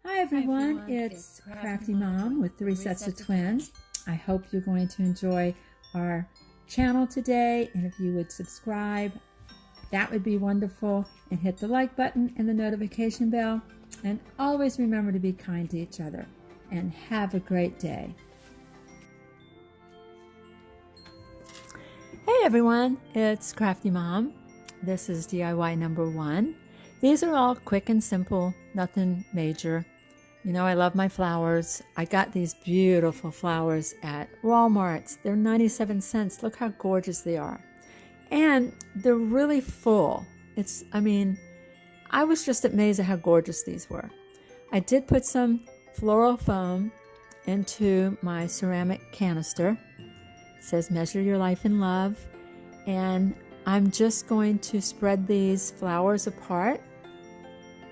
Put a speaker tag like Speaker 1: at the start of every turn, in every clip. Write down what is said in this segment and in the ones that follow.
Speaker 1: Hi everyone, it's Crafty Mom with 3 Sets of Twins. I hope you're going to enjoy our channel today, and if you would subscribe, that would be wonderful, and hit the like button and the notification bell, and always remember to be kind to each other, and have a great day. Hey everyone, it's Crafty Mom. This is DIY number 1. These are all quick and simple, nothing major. You know, I love my flowers. I got these beautiful flowers at Walmart. They're 97 cents. Look how gorgeous they are. And they're really full. I was just amazed at how gorgeous these were. I did put some floral foam into my ceramic canister. It says, "Measure your life in love." And I'm just going to spread these flowers apart.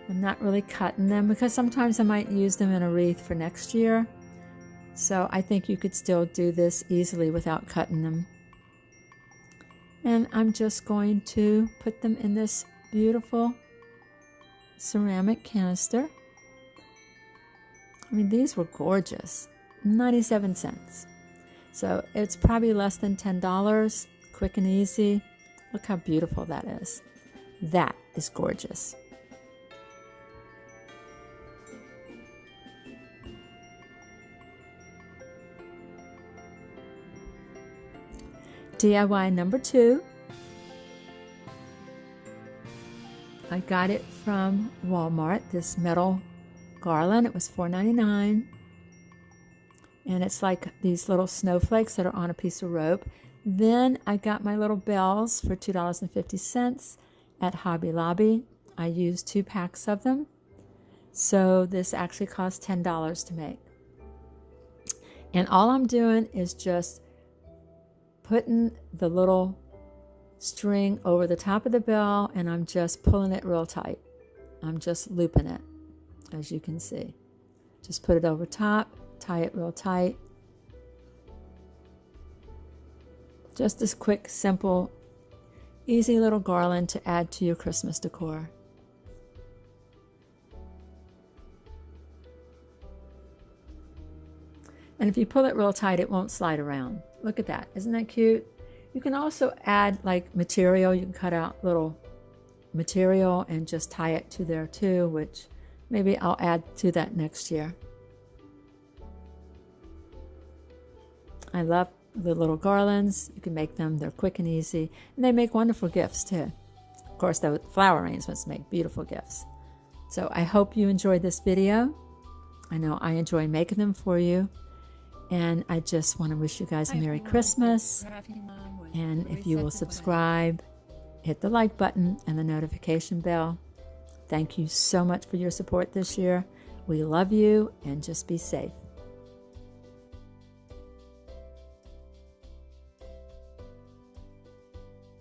Speaker 1: I'm not really cutting them because sometimes I might use them in a wreath for next year. So I think you could still do this easily without cutting them. And I'm just going to put them in this beautiful ceramic canister. I mean, these were gorgeous. 97 cents. So it's probably less than $10. Quick and easy. Look how beautiful that is. That is gorgeous. DIY number 2. I got it from Walmart, this metal garland. It was $4.99. And it's like these little snowflakes that are on a piece of rope. Then I got my little bells for $2.50 at Hobby Lobby. I used 2 packs of them. So this actually cost $10 to make. And all I'm doing is just putting the little string over the top of the bell, and I'm just pulling it real tight. I'm just looping it, as you can see. Just put it over top, tie it real tight. Just this quick, simple, easy little garland to add to your Christmas decor. And if you pull it real tight, it won't slide around. Look at that. Isn't that cute? You can also add like material. You can cut out little material and just tie it to there too, which maybe I'll add to that next year. I love the little garlands. You can make them. They're quick and easy. And they make wonderful gifts too. Of course, the flower arrangements make beautiful gifts. So I hope you enjoyed this video. I know I enjoy making them for you. And I just want to wish you guys a Merry Christmas. And if you will subscribe, hit the like button and the notification bell. Thank you so much for your support this year. We love you, and just be safe.